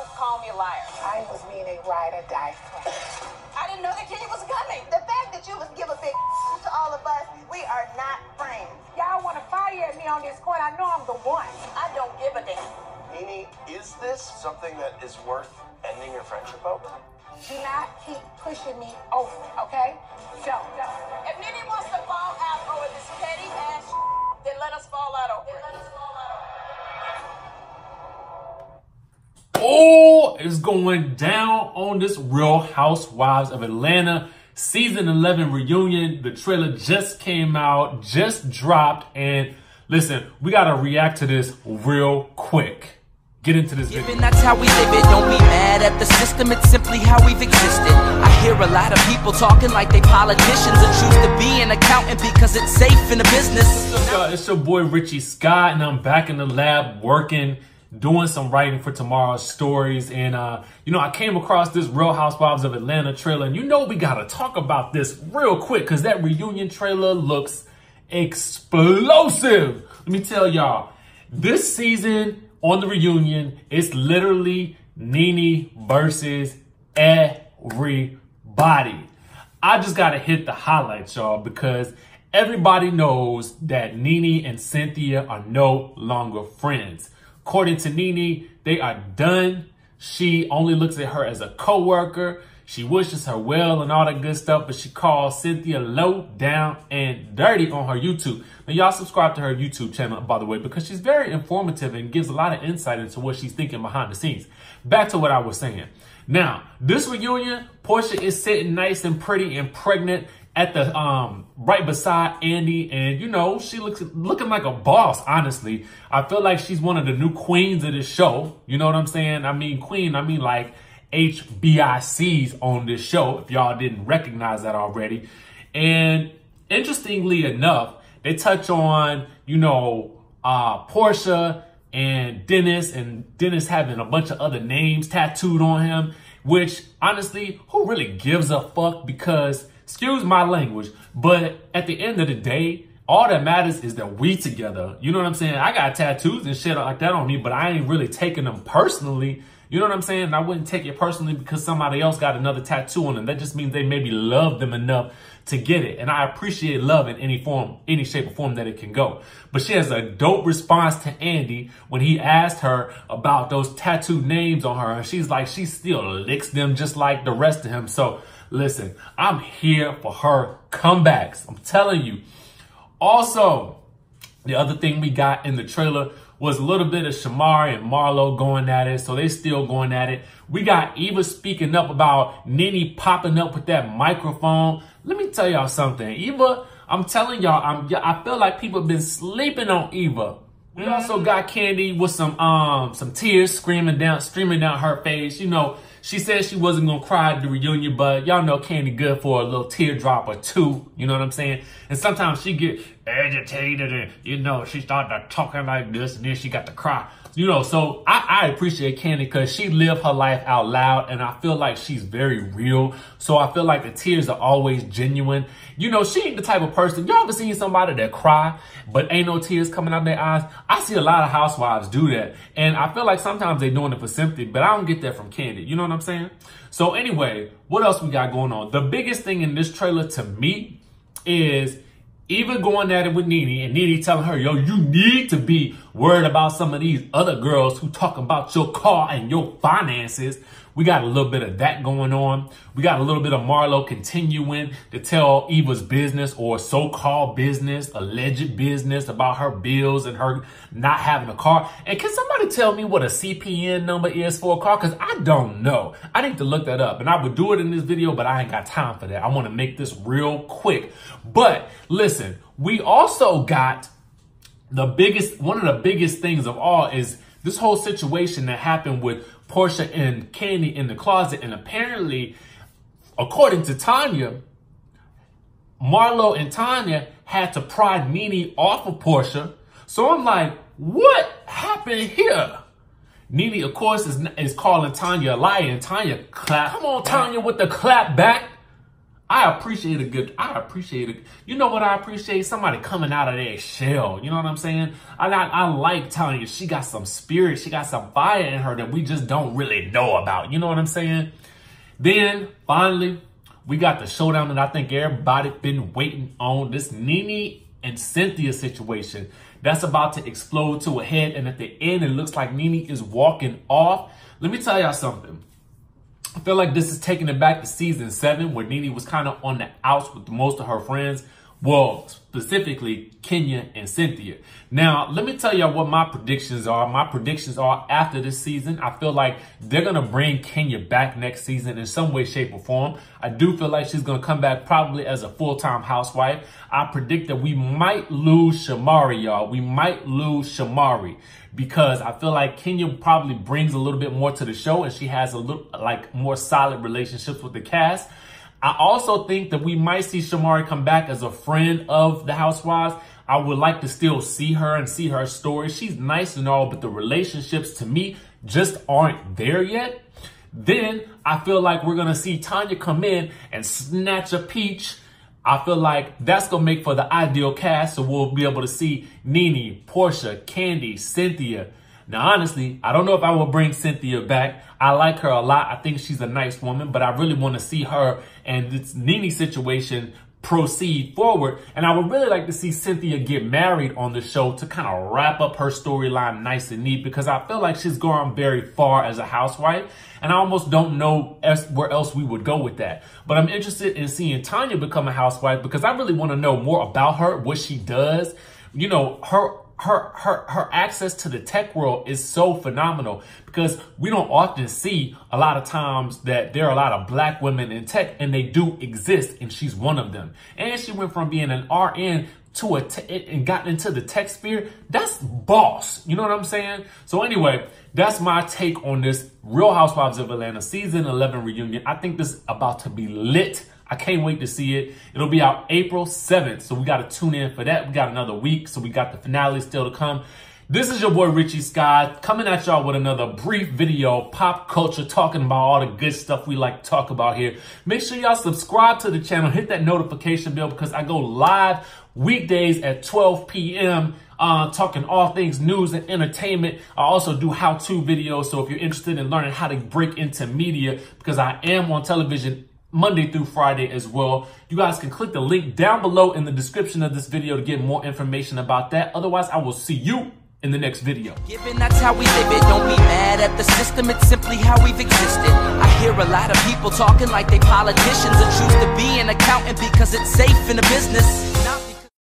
Don't call me a liar. I was being a ride or die friend. I didn't know that Kenny was coming. The fact that you was give a big to all of us, we are not friends. Y'all want to fire at me on this court? I know I'm the one. I don't give a damn. Nene, is this something that is worth ending your friendship over? Do not keep pushing me over, okay? So. If Nene wants to fall out over this petty ass, then let us fall out over it. Oh, it's going down on this Real Housewives of Atlanta season 11 reunion. The trailer just came out, just dropped, and listen, we gotta react to this real quick. Get into this video. That's how we live it. Don't be mad at the system. It's simply how we've existed. I hear a lot of people talking like they politicians and choose to be an accountant because it's safe in the business. It's your boy Richie Scott, and I'm back in the lab working, doing some writing for tomorrow's stories. And you know, I came across this Real Housewives of Atlanta trailer, and you know we gotta talk about this real quick because that reunion trailer looks explosive. Let me tell y'all, this season on the reunion, it's literally Nene versus everybody. I just gotta hit the highlights, y'all, because everybody knows that Nene and Cynthia are no longer friends. According to Nene, they are done. She only looks at her as a co-worker. She wishes her well and all that good stuff, but she calls Cynthia low, down, and dirty on her YouTube. Now, y'all subscribe to her YouTube channel, by the way, because she's very informative and gives a lot of insight into what she's thinking behind the scenes. Back to what I was saying. Now, this reunion, Porsha is sitting nice and pretty and pregnant at the right beside Andy, and you know, she looking like a boss. Honestly, I feel like she's one of the new queens of this show. You know what I'm saying? I mean queen, I mean like HBICs on this show, if y'all didn't recognize that already. And interestingly enough, they touch on, you know, Porsha and Dennis having a bunch of other names tattooed on him, which honestly, who really gives a fuck? Because, excuse my language, but at the end of the day, all that matters is that we together. You know what I'm saying? I got tattoos and shit like that on me, but I ain't really taking them personally. You know what I'm saying? I wouldn't take it personally because somebody else got another tattoo on them. That just means they maybe love them enough to get it. And I appreciate love in any form, any shape or form that it can go. But she has a dope response to Andy when he asked her about those tattooed names on her. And she's like, she still licks them just like the rest of him. So listen, I'm here for her comebacks. I'm telling you. Also, the other thing we got in the trailer was a little bit of Shamari and Marlo going at it. So they still going at it. We got Eva speaking up about Nene popping up with that microphone. Let me tell y'all something. Eva, I'm telling y'all, I feel like people have been sleeping on Eva. We also got Kandi with some tears streaming down her face. You know, she said she wasn't gonna cry at the reunion, but y'all know Kandi good for a little teardrop or two. You know what I'm saying? And sometimes she get agitated and, you know, she started talking like this and then she got to cry. You know, so I appreciate Kandi because she lived her life out loud and I feel like she's very real. So I feel like the tears are always genuine. You know, she ain't the type of person, y'all ever seen somebody that cry but ain't no tears coming out their eyes? I see a lot of housewives do that. And I feel like sometimes they're doing it for sympathy, but I don't get that from Kandi. You know what I'm saying? So anyway, what else we got going on? The biggest thing in this trailer to me is Eva going at it with Nene and Nene telling her, yo, you need to be worried about some of these other girls who talk about your car and your finances. We got a little bit of that going on. We got a little bit of Marlo continuing to tell Eva's business or so-called business, alleged business about her bills and her not having a car. And can somebody tell me what a CPN number is for a car? Because I don't know. I need to look that up. And I would do it in this video, but I ain't got time for that. I want to make this real quick. But listen, we also got one of the biggest things of all is this whole situation that happened with Porsha and Kandi in the closet. And apparently, according to Tanya, Marlo and Tanya had to pry Nene off of Porsha. So I'm like, what happened here? Nene, of course, is calling Tanya a liar, and Tanya clap. Come on, Tanya, with the clap back. I appreciate you know what I appreciate? Somebody coming out of their shell. You know what I'm saying? I like Tanya. She got some spirit. She got some fire in her that we just don't really know about. You know what I'm saying? Then, finally, we got the showdown that I think everybody been waiting on. This Nene and Cynthia situation that's about to explode to a head. And at the end, it looks like Nene is walking off. Let me tell y'all something. I feel like this is taking it back to season 7 where Nene was kind of on the outs with most of her friends. Well, specifically Kenya and Cynthia. Now, let me tell y'all what my predictions are. My predictions are after this season, I feel like they're going to bring Kenya back next season in some way, shape, or form. I do feel like she's going to come back probably as a full-time housewife. I predict that we might lose Shamari, y'all. We might lose Shamari because I feel like Kenya probably brings a little bit more to the show and she has a little like more solid relationships with the cast. I also think that we might see Shamari come back as a friend of the Housewives. I would like to still see her and see her story. She's nice and all, but the relationships to me just aren't there yet. Then I feel like we're going to see Tanya come in and snatch a peach. I feel like that's going to make for the ideal cast. So we'll be able to see Nene, Porsha, Kandi, Cynthia. Now, honestly, I don't know if I will bring Cynthia back. I like her a lot. I think she's a nice woman, but I really want to see her and this Nene situation proceed forward. And I would really like to see Cynthia get married on the show to kind of wrap up her storyline nice and neat because I feel like she's gone very far as a housewife. And I almost don't know where else we would go with that. But I'm interested in seeing Tanya become a housewife because I really want to know more about her, what she does. You know, her access to the tech world is so phenomenal because we don't often see a lot of times that there are a lot of black women in tech and they do exist and she's one of them. And she went from being an RN to and got into the tech sphere. That's boss. You know what I'm saying? So anyway, that's my take on this Real Housewives of Atlanta season 11 reunion. I think this is about to be lit. I can't wait to see it. It'll be out April 7th. So we got to tune in for that. We got another week. So we got the finale still to come. This is your boy Richie Sky coming at y'all with another brief video, pop culture, talking about all the good stuff we like to talk about here. Make sure y'all subscribe to the channel. Hit that notification bell because I go live weekdays at 12 p.m. Talking all things news and entertainment. I also do how-to videos. So if you're interested in learning how to break into media, because I am on television Monday through Friday as well. You guys can click the link down below in the description of this video to get more information about that. Otherwise, I will see you in the next video. Given that's how we live it, don't be mad at the system, it's simply how we've existed. I hear a lot of people talking like they politicians and choose to be an accountant because it's safe in the business.